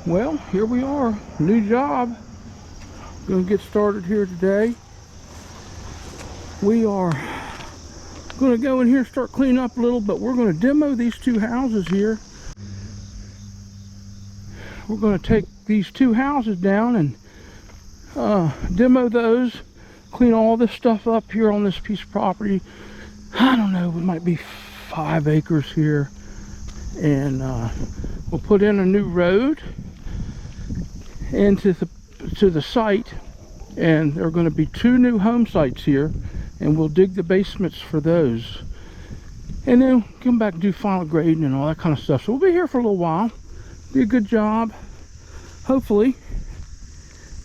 Well, here we are, new job. Gonna get started here today. We are gonna go in here and start cleaning up a little, but we're gonna demo these two houses here. We're gonna take these two houses down and demo those, clean all this stuff up here on this piece of property. I don't know, it might be 5 acres here, and we'll put in a new road into the site, and there are going to be 2 new home sites here, and we'll dig the basements for those, and then come back and do final grading and all that kind of stuff. So we'll be here for a little while, do a good job, hopefully.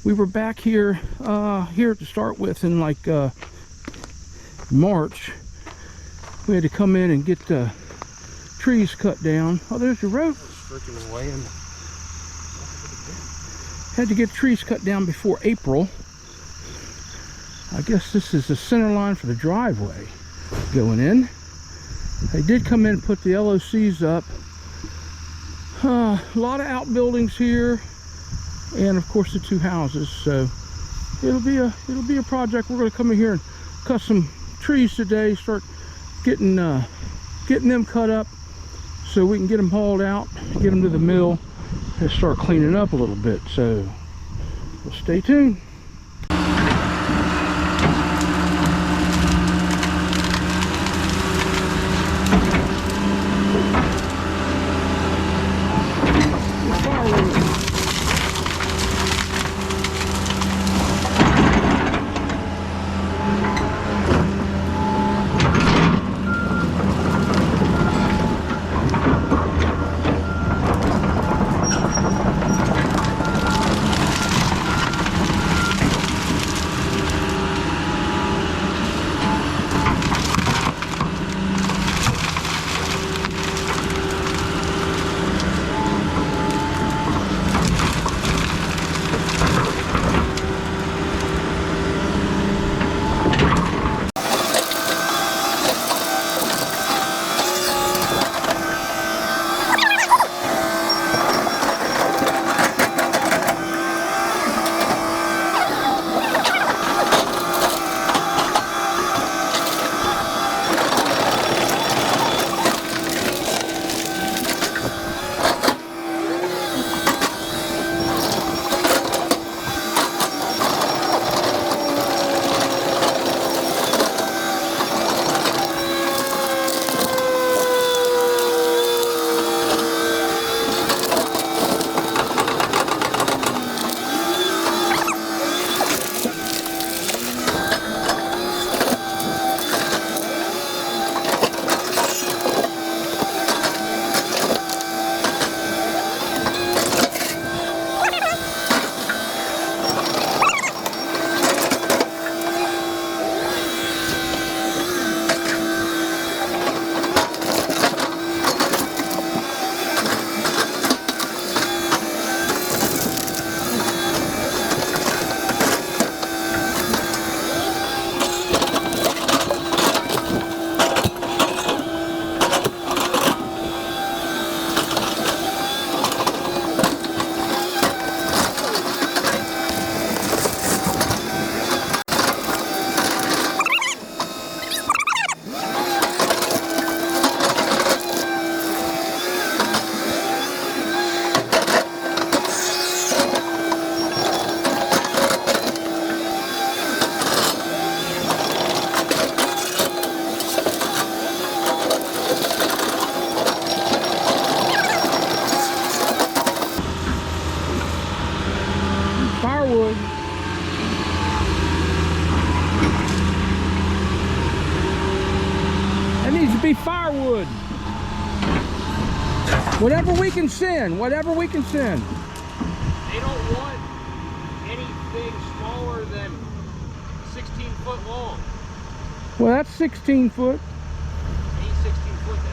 We were back here to start with in like March. We had to come in and get the trees cut down. Oh, there's your road. Had to get trees cut down before April. I guess this is the center line for the driveway going in. They did come in and put the LOCs up. A lot of outbuildings here, and of course the 2 houses. So it'll be a project. We're going to come in here and cut some trees today. Start getting them cut up so we can get them hauled out, get them to the mill, and start cleaning up a little bit. So we'll stay tuned. Firewood. That needs to be firewood. Whatever we can send, whatever we can send. They don't want anything smaller than 16 foot long. Well, that's 16 foot. Ain't 16 foot now.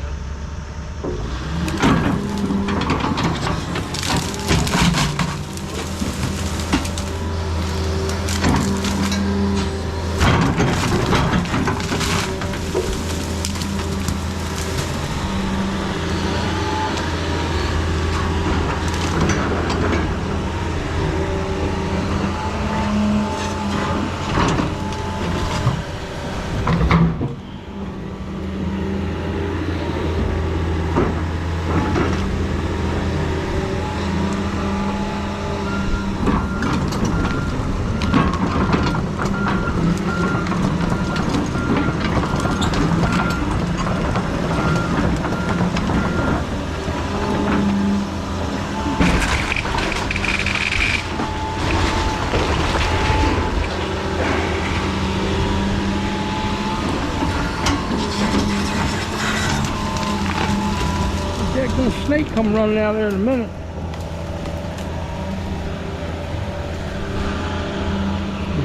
snake come running out there in a minute.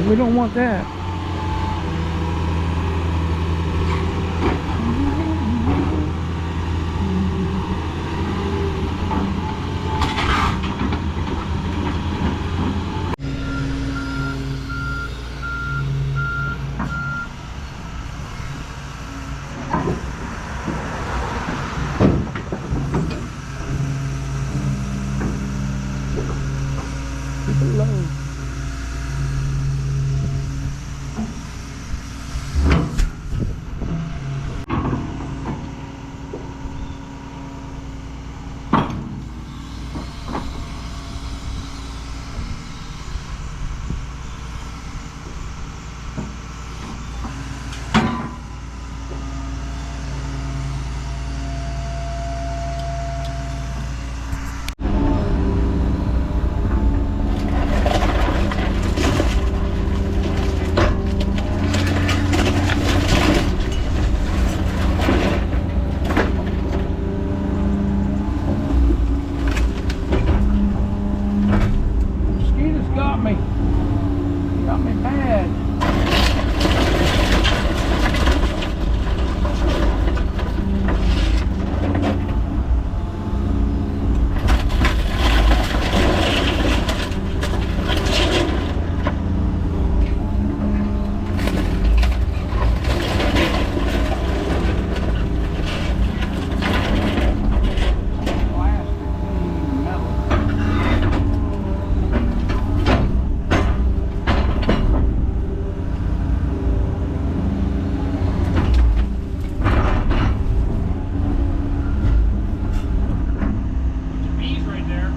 We don't want that. Hello.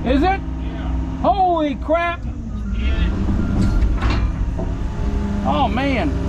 Is it? Yeah. Holy crap! Yeah. Oh man!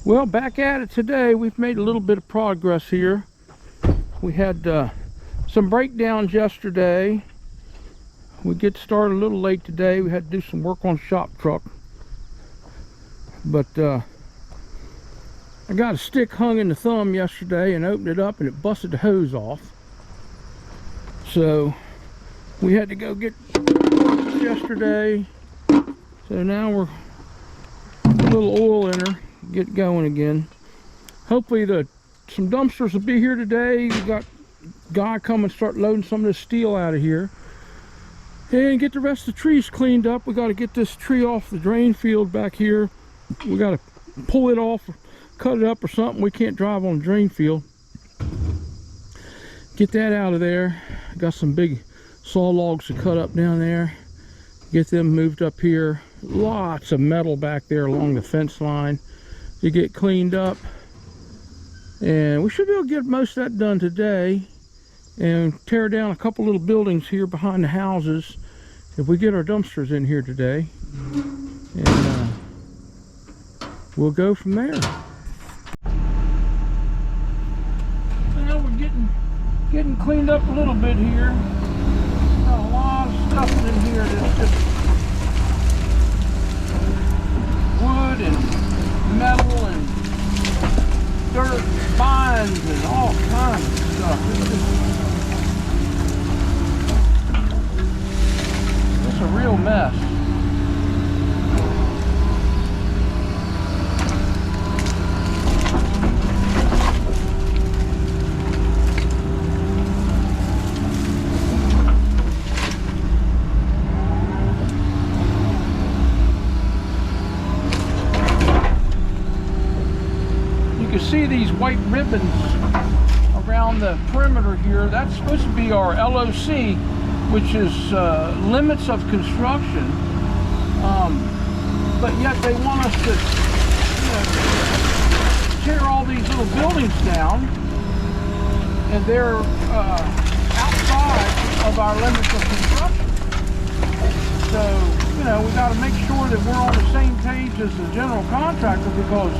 Well, back at it today. We've made a little bit of progress here. We had some breakdowns yesterday. We get started a little late today. We had to do some work on the shop truck. But I got a stick hung in the thumb yesterday and opened it up and it busted the hose off. So we had to go get yesterday. So now we're a little oil in her, get going again. Hopefully some dumpsters will be here today. We got a guy come and start loading some of this steel out of here. And get the rest of the trees cleaned up. We got to get this tree off the drain field back here. We got to pull it off, or cut it up or something. We can't drive on the drain field. Get that out of there. Got some big saw logs to cut up down there. Get them moved up here. Lots of metal back there along the fence line to get cleaned up. And we should be able to get most of that done today. And tear down a couple little buildings here behind the houses if we get our dumpsters in here today. And we'll go from there. Now we're getting cleaned up a little bit here. Got a lot of stuff in here that's just wood and metal and dirt, vines, and all kinds of stuff. It's a real mess. See these white ribbons around the perimeter here. That's supposed to be our LOC, which is limits of construction, but yet they want us to tear all these little buildings down, and they're outside of our limits of construction. So we got to make sure that we're on the same page as the general contractor, because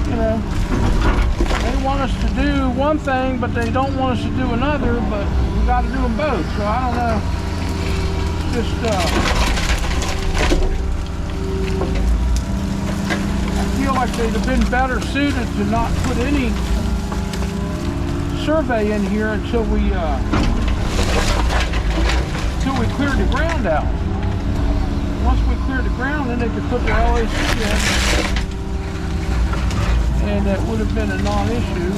they want us to do one thing, but they don't want us to do another, but we got to do them both. So I don't know. It's just, I feel like they'd have been better suited to not put any survey in here until we cleared the ground out. Once we cleared the ground, then they could put their LAC in. And that would have been a non-issue.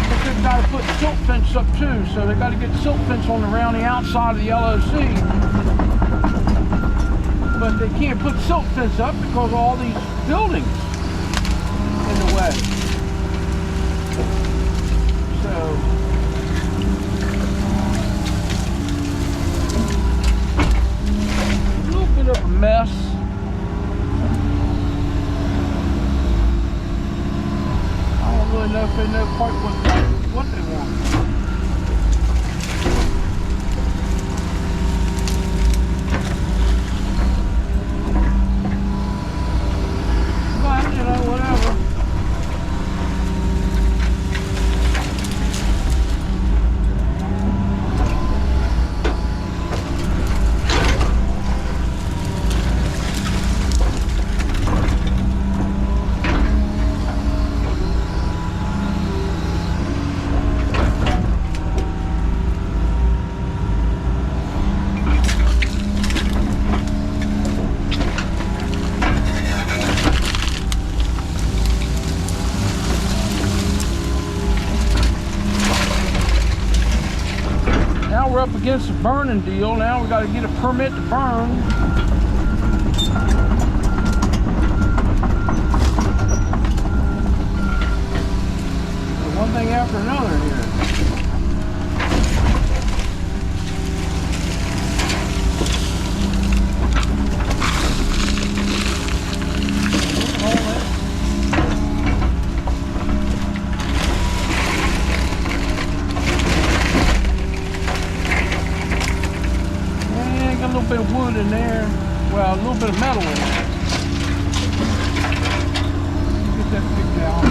But they've got to put silt fence up too, so they've got to get silt fence around the outside of the LOC. But they can't put silt fence up because of all these buildings in the way. So a little bit of a mess. I don't really know if they know quite what they want. But, whatever. We're up against a burning deal. Now we got to get a permit to burn. One thing after another here. A little bit of wood in there, well, a little bit of metal in there. Get that picked out.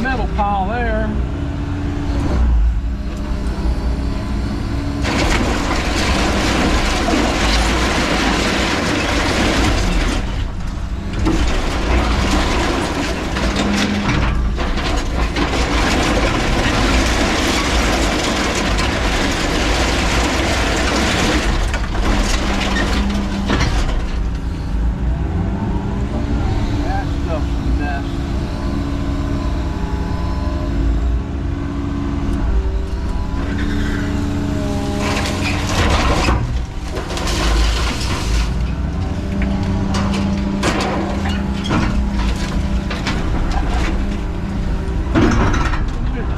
Metal pile there.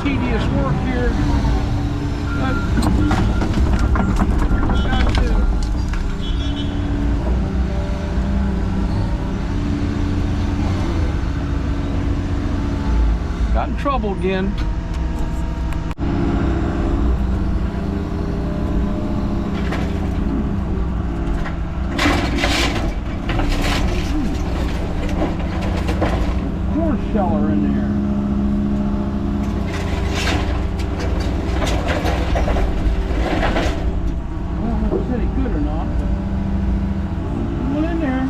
Tedious work here, but got to. Got in trouble again. Corn sheller in there. Good or not, but one in there.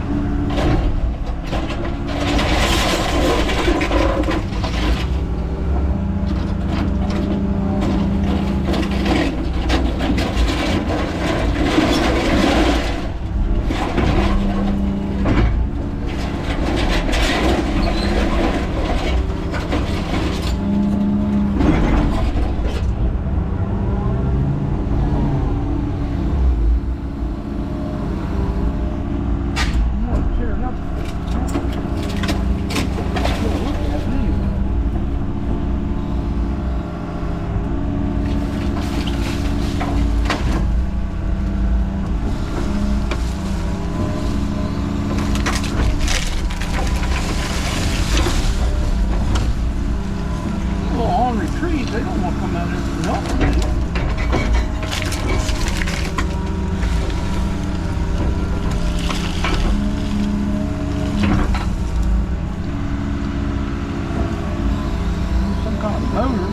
Trees, they don't want to come out there and help me. Some kind of motor.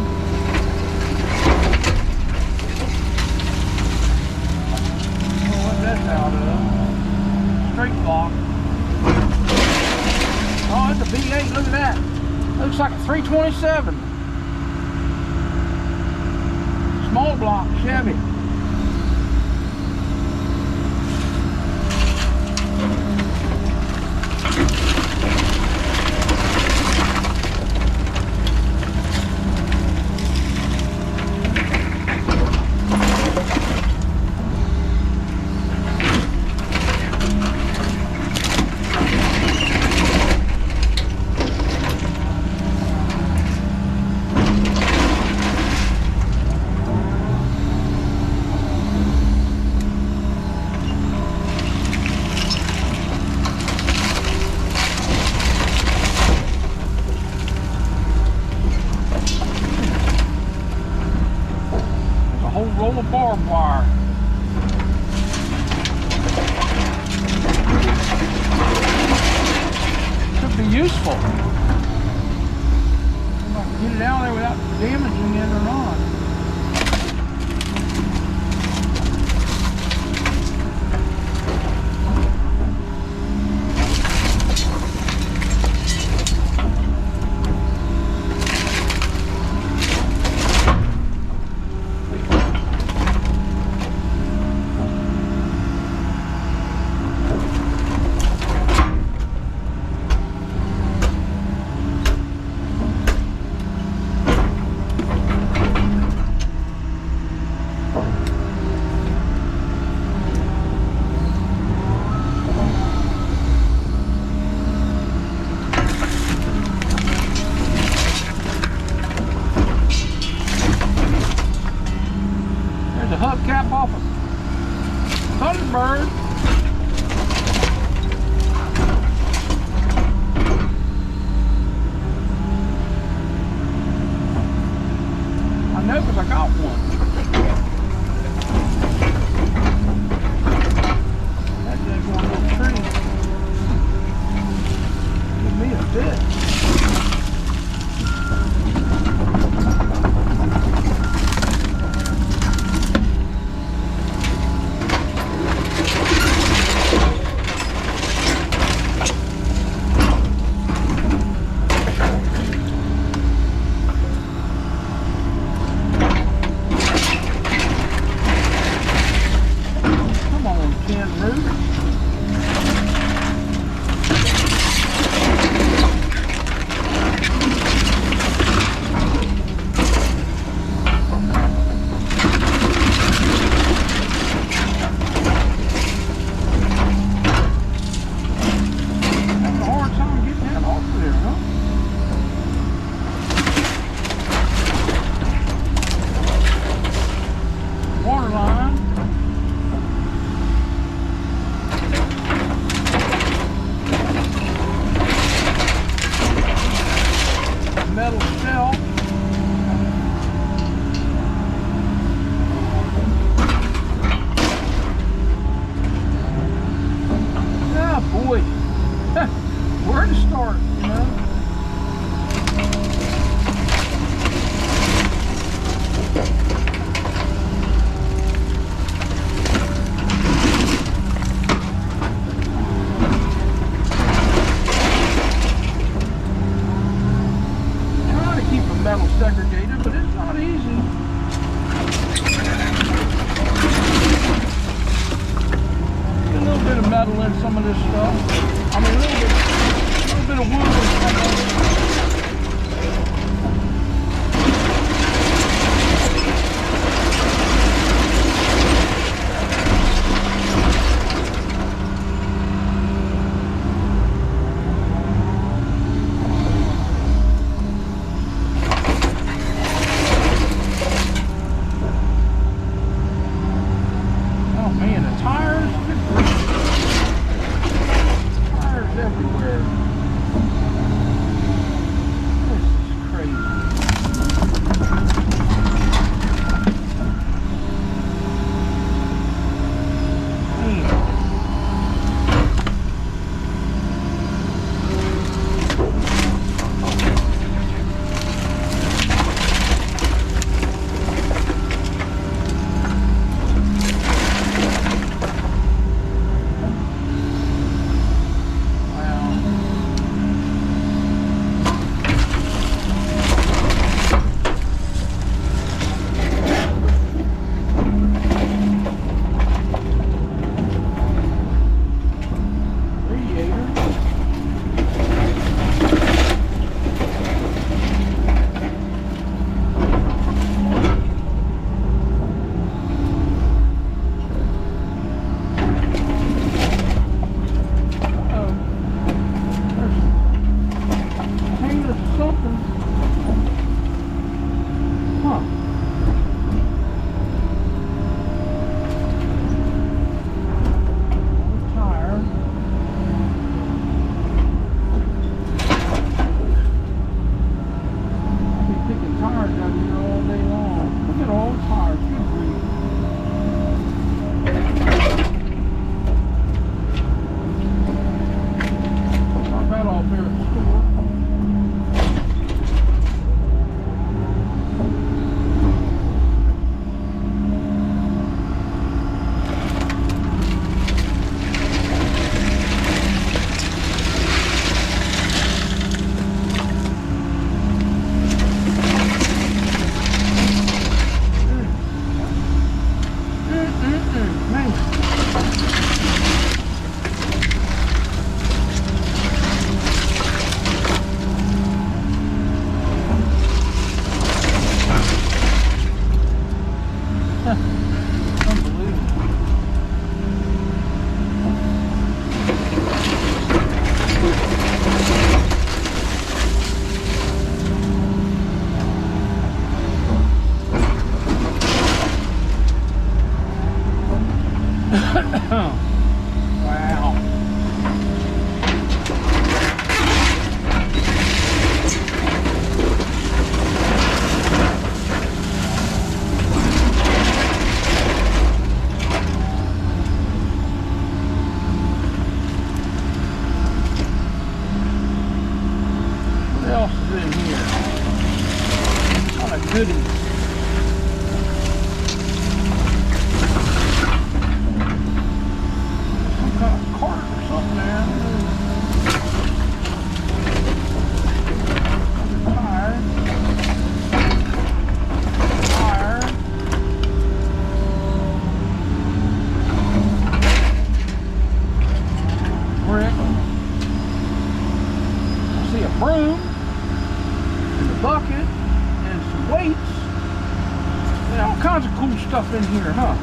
Oh, what that's out of? Straight block. Oh, it's a V8, look at that. Looks like a 327. Small block Chevy. Roll of barbed wire. Could be useful. If I can get it out there without damaging it or not. The hubcap off of Thunderbird. some of this stuff. I mean, a little bit of wood and some of it. goodies. Some kind of cart or something there. Tire. Brick. I see a broom and a bucket and some weights and all kinds of cool stuff in here, huh?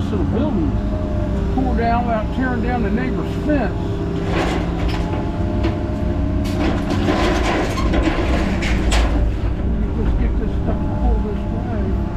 this little building tore down without tearing down the neighbor's fence. Let's get this stuff pulled this way.